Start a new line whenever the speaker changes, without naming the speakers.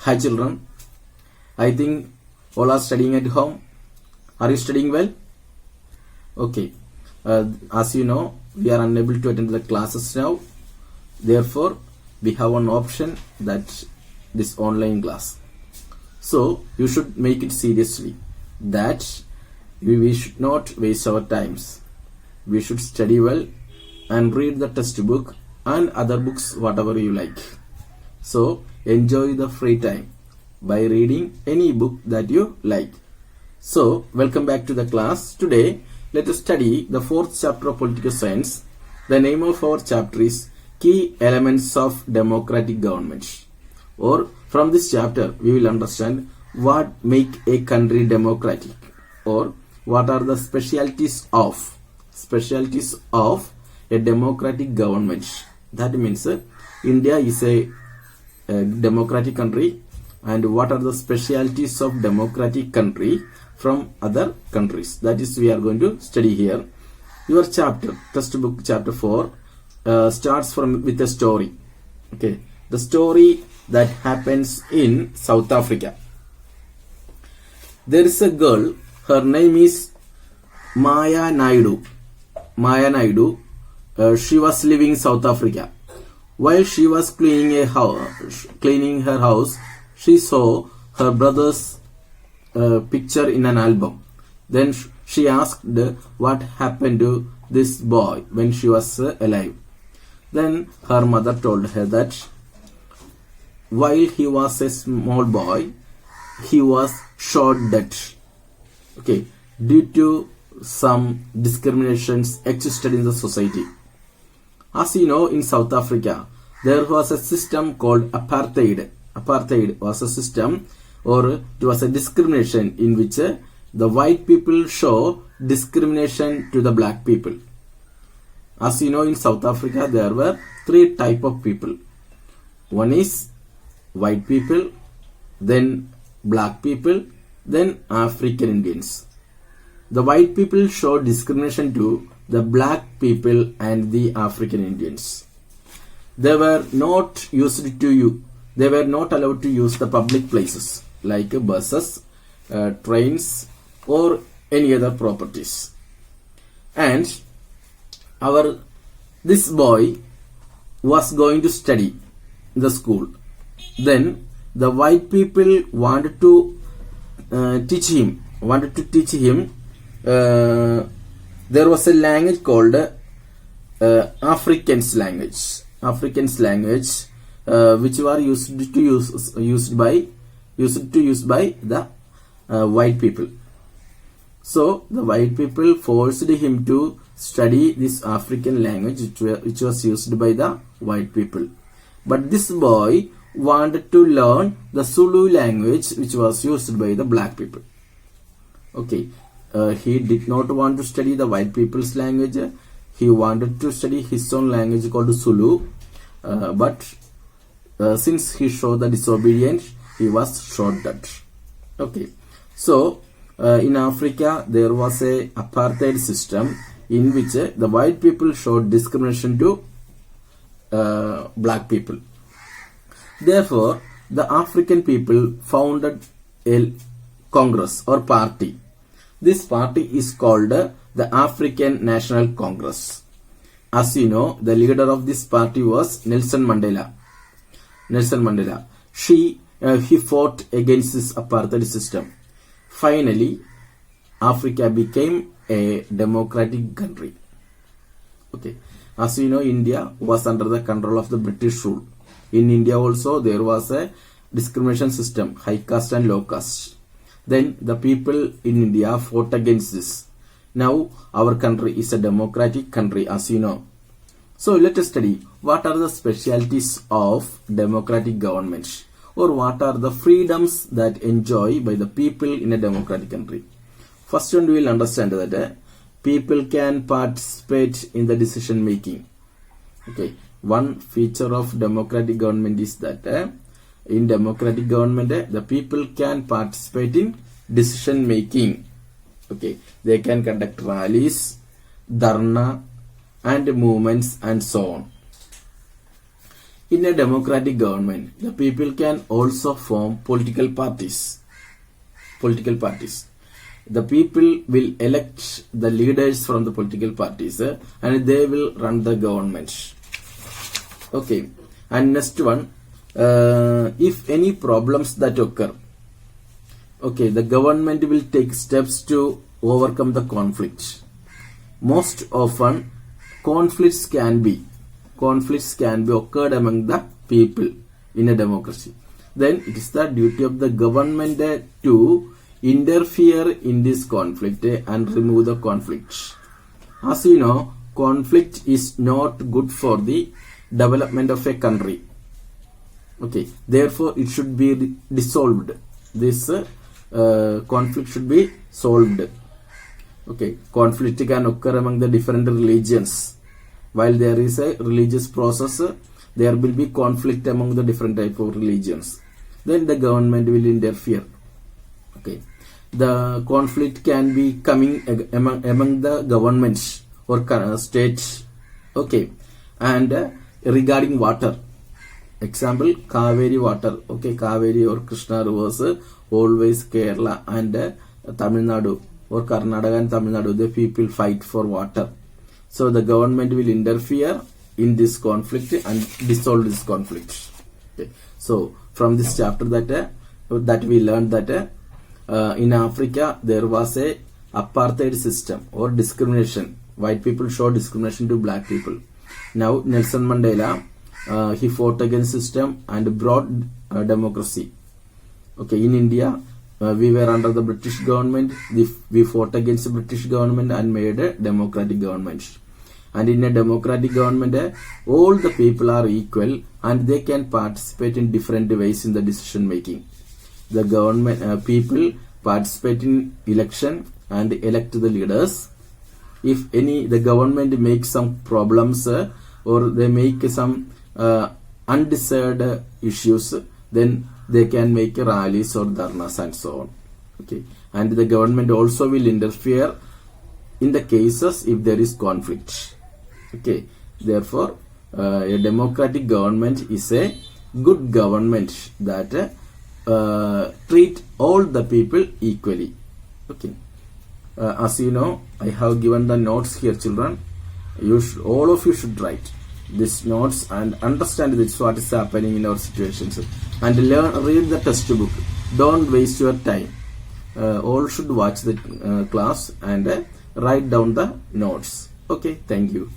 Hi children, I think all are studying at home. Are you studying well? Okay. As you know, we are unable to attend the classes now. Therefore, we have one option, that this online class. So, you should make it seriously. That we should not waste our times. We should study well and read the textbook and other books, whatever you like. So, enjoy the free time by reading any book that you like. So, welcome back to the class. Today, let us study the fourth chapter of Political Science. The name of our chapter is Key Elements of Democratic Government. Or, from this chapter, we will understand what make a country democratic, or what are the specialties of a democratic government. That means India is a democratic country, and what are the specialties of democratic country from other countries. That is, we are going to study here. Your chapter, textbook chapter 4, starts with a story. Okay, the story that happens in South Africa. There is a girl, her name is Maya Naidu. She was living in South Africa. While she was cleaning her house, she saw her brother's picture in an album. Then she asked what happened to this boy when she was alive. Then her mother told her that while he was a small boy, he was shot dead. Okay, due to some discriminations existed in the society. As you know, in South Africa, there was a system called apartheid. Apartheid was a system, or it was a discrimination in which the white people show discrimination to the black people. As you know, in South Africa, there were three types of people. One is white people, then black people, then African Indians. The white people showed discrimination to the black people and the African Indians. They were not allowed to use the public places like buses, trains, or any other properties. And this boy was going to study in the school. Then the white people wanted to teach him. There was a language called Afrikaans language, which were used by the white people. So the white people forced him to study this African language, which was used by the white people. But this boy wanted to learn the Zulu language, which was used by the black people. Okay. He did not want to study the white people's language. He wanted to study his own language called Zulu. But since he showed the disobedience, he was shot dead. Okay. So, in Africa, there was a apartheid system in which the white people showed discrimination to black people. Therefore, the African people founded a congress or party. This party is called the African National Congress. As you know, the leader of this party was Nelson Mandela. He fought against this apartheid system. Finally, Africa became a democratic country. Okay. As you know, India was under the control of the British rule. In India also, there was a discrimination system, high caste and low caste. Then the people in India fought against this. Now our country is a democratic country, as you know. So let us study what are the specialties of democratic government, or what are the freedoms that enjoyed by the people in a democratic country. First one, we will understand that people can participate in the decision making. Okay, one feature of democratic government is that in democratic government, the people can participate in decision making. Okay, they can conduct rallies, dharna, and movements, and so on. In a democratic government, the people can also form political parties. The people will elect the leaders from the political parties and they will run the government. Okay. And next one, if any problems that occur, okay, the government will take steps to overcome the conflict. Most often, conflicts can be occurred among the people in a democracy. Then it is the duty of the government to interfere in this conflict and remove the conflict. As you know, conflict is not good for the development of a country. Okay, therefore it should be dissolved. This conflict should be solved. Okay, conflict can occur among the different religions. While there is a religious process, there will be conflict among the different type of religions. Then the government will interfere. Okay, the conflict can be coming among the governments or states. Okay, and regarding water, example Kaveri water. Okay, Kaveri or Krishna rivers, always Kerala and Tamil Nadu or Karnataka and Tamil Nadu, the people fight for water. So the government will interfere in this conflict and dissolve this conflict. Okay. So from this chapter that we learned that in Africa there was a apartheid system or discrimination. White people show discrimination to black people. Now Nelson Mandela, he fought against system and brought democracy. Okay, in India, we were under the British government. We fought against the British government and made a democratic government. And in a democratic government, all the people are equal and they can participate in different ways in the decision making. The government people participate in election and elect the leaders. If the government makes some problems or they make some undesired issues, then they can make rallies or dharnas and so on. Okay, and the government also will interfere in the cases if there is conflict. Okay, therefore a democratic government is a good government that treat all the people equally. Okay, as you know, I have given the notes here, children. All of you should write these notes and understand this what is happening in our situations and read the textbook. Don't waste your time. All should watch the class and write down the notes. Okay, thank you.